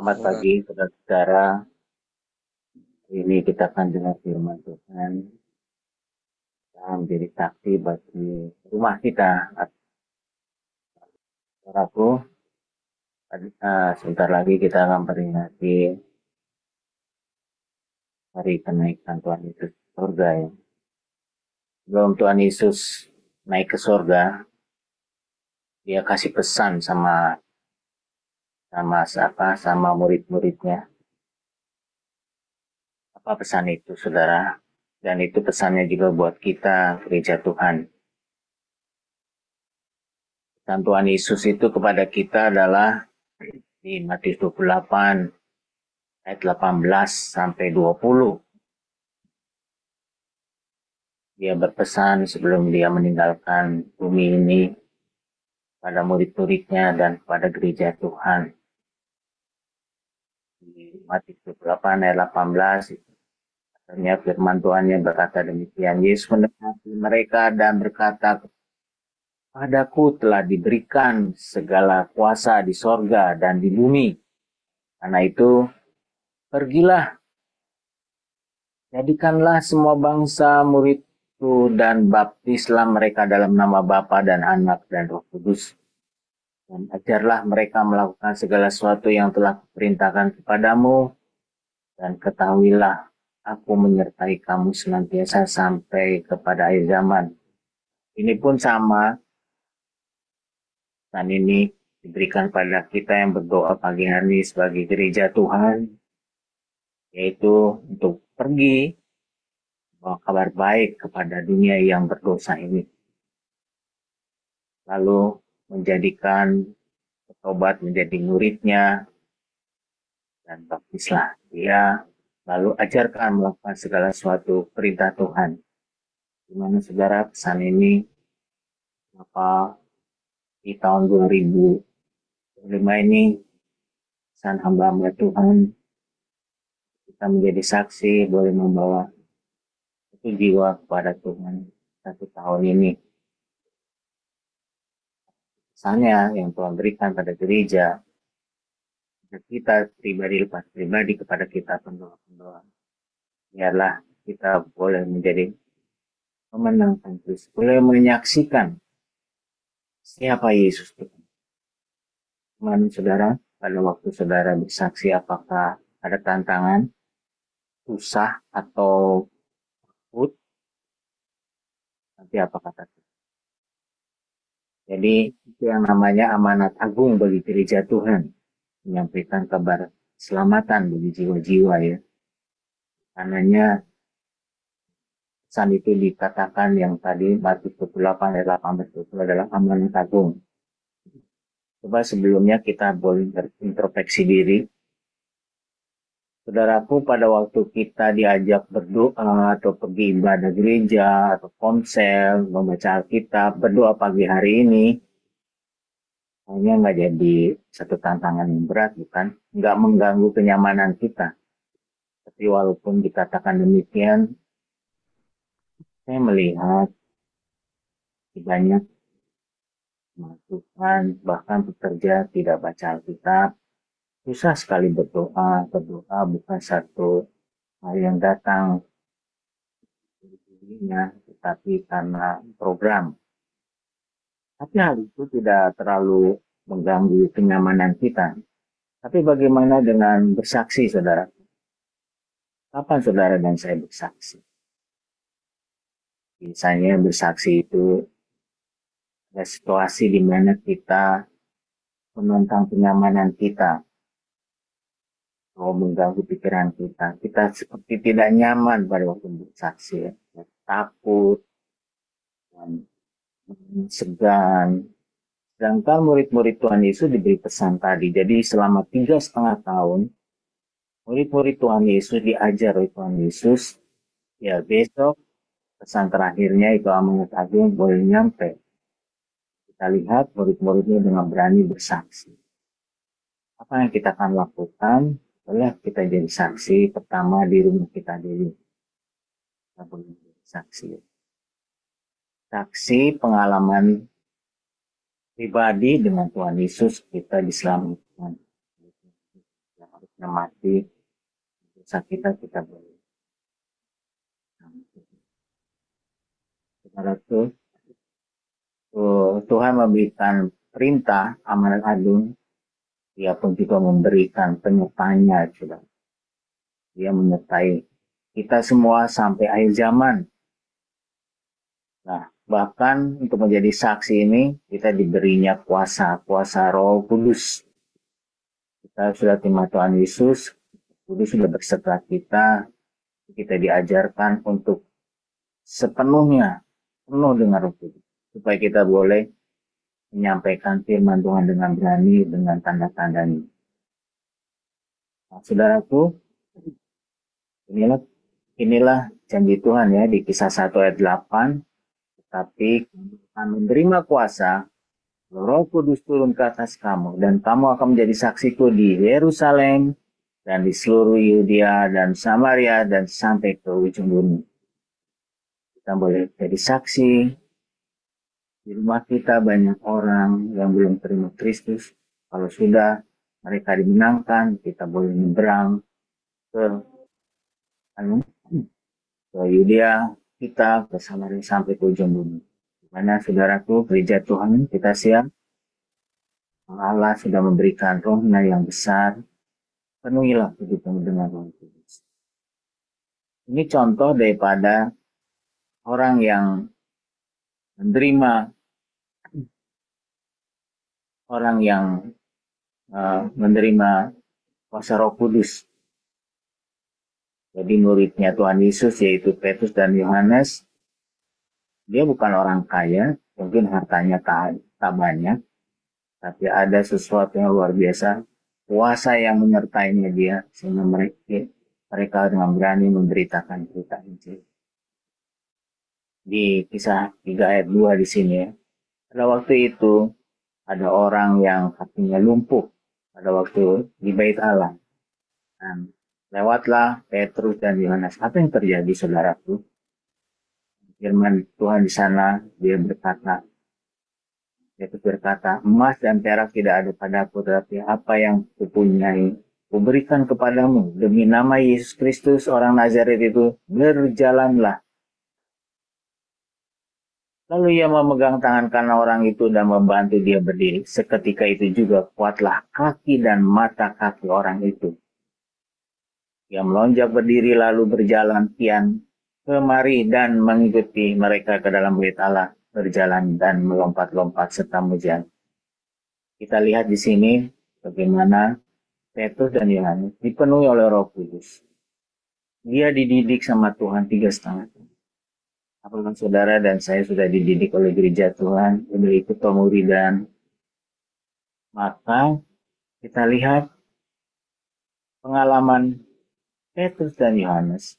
Selamat pagi, saudara-saudara. Ini kita akan dengar firman Tuhan yang menjadi saksi bagi rumah kita. Saudaraku, sebentar lagi kita akan memperingati hari kenaikan Tuhan Yesus ke surga ya. Sebelum Tuhan Yesus naik ke surga, dia kasih pesan sama murid-muridnya. Apa pesan itu, saudara? Dan itu pesannya juga buat kita, gereja Tuhan. Dan Tuhan Yesus itu kepada kita adalah di Matius 28 ayat 18 sampai 20. Dia berpesan sebelum dia meninggalkan bumi ini pada murid-muridnya dan pada gereja Tuhan. Di Matius 28 ayat 18 artinya firman Tuhan yang berkata demikian. Yesus mendekati mereka dan berkata, "Padaku telah diberikan segala kuasa di sorga dan di bumi. Karena itu, pergilah, jadikanlah semua bangsa muridku dan baptislah mereka dalam nama Bapa dan Anak dan Roh Kudus. Dan ajarlah mereka melakukan segala sesuatu yang telah kuperintahkan kepadamu. Dan ketahuilah, aku menyertai kamu senantiasa sampai kepada akhir zaman." Ini pun sama. Dan ini diberikan pada kita yang berdoa pagi hari sebagai gereja Tuhan, yaitu untuk pergi bawa kabar baik kepada dunia yang berdosa ini. Lalu menjadikan bertobat menjadi muridnya dan baptislah dia. Lalu ajarkan melakukan segala sesuatu perintah Tuhan. Gimana saudara pesan ini? Apa di tahun 2025 ini pesan hamba-hamba Tuhan kita menjadi saksi boleh membawa itu jiwa kepada Tuhan satu tahun ini. Pesannya yang Tuhan berikan pada gereja, kita pribadi lepas pribadi kepada kita pendoa-pendoa. Biarlah kita boleh menjadi pemenang Kristus, boleh menyaksikan siapa Yesus Tuhan. Teman saudara, pada waktu saudara bersaksi apakah ada tantangan, susah atau takut? Nanti apa kata Tuhan? Jadi itu yang namanya amanat agung bagi gereja Tuhan, menyampaikan kabar keselamatan bagi jiwa-jiwa ya. Karenanya pesan itu dikatakan yang tadi Matius 28 ayat 18 itu adalah amanat agung. Coba sebelumnya kita boleh berintrospeksi diri. Saudaraku, pada waktu kita diajak berdoa atau pergi ibadah gereja atau konsel, membaca Alkitab, berdoa pagi hari ini, hanya nggak jadi satu tantangan yang berat, bukan? Nggak mengganggu kenyamanan kita. Tapi walaupun dikatakan demikian, saya melihat banyak Tuhan bahkan bekerja tidak baca Alkitab, susah sekali berdoa bukan satu hal yang datang dirinya, tetapi karena program. Tapi hal itu tidak terlalu mengganggu kenyamanan kita. Tapi bagaimana dengan bersaksi, saudara? Kapan saudara dan saya bersaksi? Misalnya bersaksi itu ada situasi di mana kita menentang kenyamanan kita, atau mengganggu pikiran kita. Kita seperti tidak nyaman pada waktu bersaksi, ya. Takut, dan segan. Sedangkan murid-murid Tuhan Yesus diberi pesan tadi. Jadi selama 3,5 tahun, murid-murid Tuhan Yesus diajar oleh Tuhan Yesus. Ya besok pesan terakhirnya itu amanat agung boleh nyampe. Kita lihat murid-muridnya dengan berani bersaksi. Apa yang kita akan lakukan? Boleh kita jadi saksi pertama di rumah kita dulu. Kita boleh jadi saksi. Saksi pengalaman pribadi dengan Tuhan Yesus kita diselamatkan. kita mati, dosa kita boleh. Saudaraku, Tuhan memberikan perintah amanat agung, Dia pun juga memberikan penyertanya, saudara. Dia menyertai kita semua sampai akhir zaman. Nah, bahkan untuk menjadi saksi ini, kita diberinya kuasa Roh Kudus. Kita sudah terima Tuhan Yesus, Kudus sudah berserta kita diajarkan untuk sepenuhnya penuh dengan Roh Kudus, supaya kita boleh menyampaikan firman Tuhan dengan berani, dengan tanda-tandanya. Nah, saudaraku, inilah janji Tuhan ya di Kisah 1 ayat 8. Tetapi akan menerima kuasa, Roh Kudus turun ke atas kamu, dan kamu akan menjadi saksiku di Yerusalem dan di seluruh Yudea dan Samaria dan sampai ke ujung bumi. Kita boleh jadi saksi. Di rumah kita banyak orang yang belum terima Kristus. Kalau sudah mereka dimenangkan, kita boleh menyeberang ke Yudea kita, ke Samaria sampai ke ujung bumi. Dimana saudaraku, gereja Tuhan kita siap. Allah sudah memberikan Roh-Nya yang besar. Penuhilah hidupmu dengan Roh Kudus. Ini contoh daripada orang yang menerima kuasa Roh Kudus. Jadi muridnya Tuhan Yesus yaitu Petrus dan Yohanes, dia bukan orang kaya, mungkin hartanya tak banyak, tapi ada sesuatu yang luar biasa, kuasa yang menyertainya dia, sehingga mereka dengan berani memberitakan berita Injil. Di Kisah 3 ayat 2 di sini ya, pada waktu itu ada orang yang kakinya lumpuh pada waktu di Bait Allah. Dan lewatlah Petrus dan Yohanes. Apa yang terjadi, saudaraku? Firman Tuhan di sana, Petrus berkata, emas dan perak tidak ada padaku, tetapi apa yang kupunyai, kuberikan kepadamu. Demi nama Yesus Kristus, orang Nazaret itu, berjalanlah. Lalu ia memegang tangan kanan orang itu dan membantu dia berdiri. Seketika itu juga kuatlah kaki dan mata kaki orang itu. Ia melonjak berdiri lalu berjalan kian kemari dan mengikuti mereka ke dalam Bait Allah, berjalan dan melompat-lompat serta memuji. Kita lihat di sini bagaimana Petrus dan Yohanes dipenuhi oleh Roh Kudus. Dia dididik sama Tuhan 3,5 tahun. Apakah saudara dan saya sudah dididik oleh gereja Tuhan, memiliki pemuridan? Maka kita lihat pengalaman Petrus dan Yohanes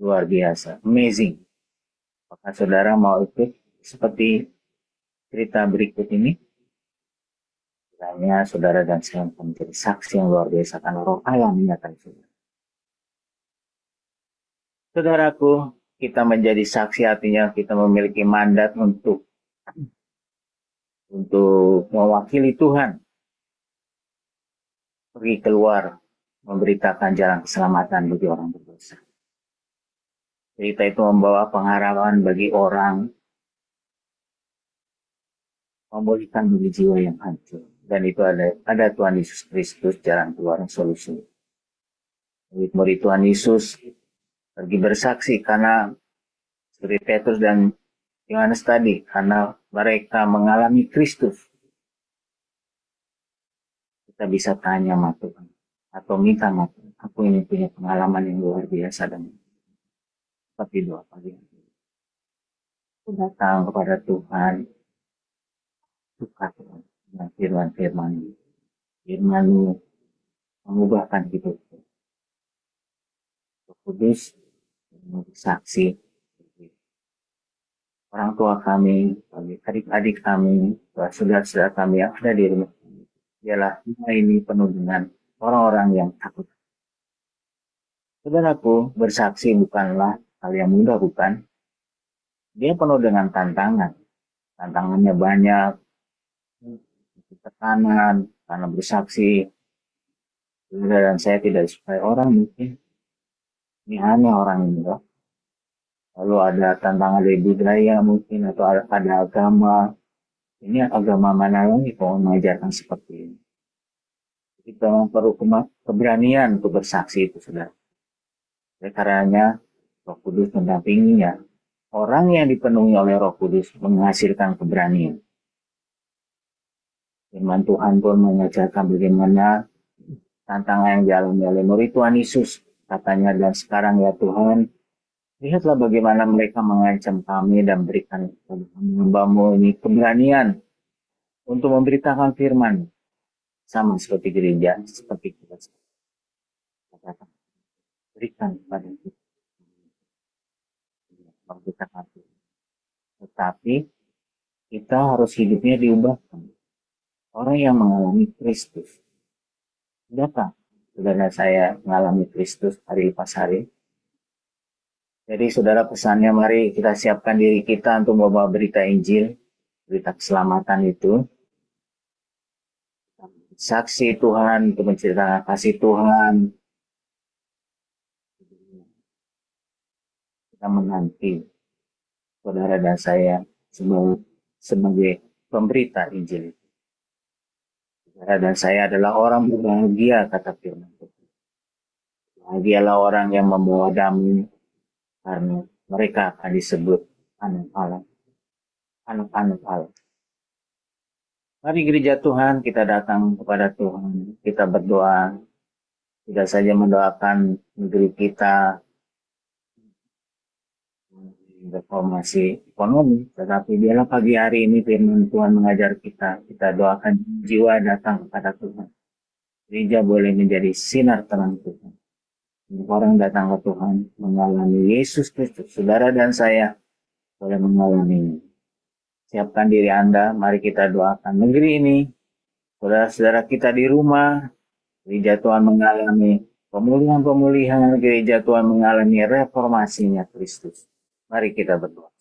luar biasa, amazing. Apakah saudara mau ikut seperti cerita berikut ini? Kiranya saudara dan saya akan menjadi saksi yang luar biasa karena Roh Allah menyatakan saudara. Saudaraku, kita menjadi saksi artinya kita memiliki mandat untuk mewakili Tuhan. Pergi keluar, memberitakan jalan keselamatan bagi orang berdosa. Cerita itu membawa pengharapan bagi orang, memulihkan bagi jiwa yang hancur. Dan itu ada Tuhan Yesus Kristus, jalan keluar yang solusi. Murid-murid Tuhan Yesus pergi bersaksi karena seperti Petrus dan Yohanes tadi, karena mereka mengalami Kristus. Kita bisa tanya sama Tuhan atau minta sama Tuhan, aku ini punya pengalaman yang luar biasa dan seperti doa pagi. Aku datang kepada Tuhan, suka dengan firman-Firman mengubahkan hidupku. Kudus menjadi saksi orang tua kami, bagi adik-adik kami, saudara-saudara kami yang ada di rumah kami. Ialah rumah ini penuh dengan orang-orang yang takut. Saudaraku, bersaksi bukanlah hal yang mudah, bukan? Dia penuh dengan tantangan. Tantangannya banyak, tekanan karena bersaksi. Dan saya tidak disukai orang mungkin. Ini aneh orang ini loh. Lalu ada tantangan dari budaya mungkin atau ada agama. Ini agama mana lagi kok mengajarkan seperti ini. Kita memang perlu keberanian untuk bersaksi itu, saudara. Oleh karenanya Roh Kudus mendampinginya. Orang yang dipenuhi oleh Roh Kudus menghasilkan keberanian. Firman Tuhan pun mengajarkan bagaimana tantangan yang dialami oleh murid Tuhan Yesus. Katanya, dan sekarang ya Tuhan, lihatlah bagaimana mereka mengancam kami dan berikan kepada kami hambamu ini keberanian untuk memberitakan firman. Sama seperti gereja, seperti kita katakan, berikan kepada kita. Tetapi kita harus hidupnya diubahkan. Orang yang mengalami Kristus. Sudahkah saudara saya mengalami Kristus hari lepas hari? Jadi saudara, pesannya mari kita siapkan diri kita untuk membawa berita Injil, berita keselamatan itu. Saksi Tuhan, untuk menceritakan kasih Tuhan. Kita menanti saudara dan saya sebagai pemberita Injil. Saudara dan saya adalah orang berbahagia, kata firman Tuhan. Bahagialah orang yang membawa damai, karena mereka akan disebut anak Allah. Anak-anak Allah. Mari gereja Tuhan, kita datang kepada Tuhan. Kita berdoa. Tidak saja mendoakan negeri kita, reformasi ekonomi, tetapi biarlah pagi hari ini firman Tuhan mengajar kita. Kita doakan jiwa datang kepada Tuhan. Gereja boleh menjadi sinar terang Tuhan. Orang datang ke Tuhan mengalami Yesus Kristus. Saudara dan saya boleh mengalaminya. Siapkan diri Anda, mari kita doakan negeri ini. Saudara-saudara kita di rumah, gereja Tuhan mengalami pemulihan-pemulihan, gereja Tuhan mengalami reformasinya Kristus. Mari kita berdoa.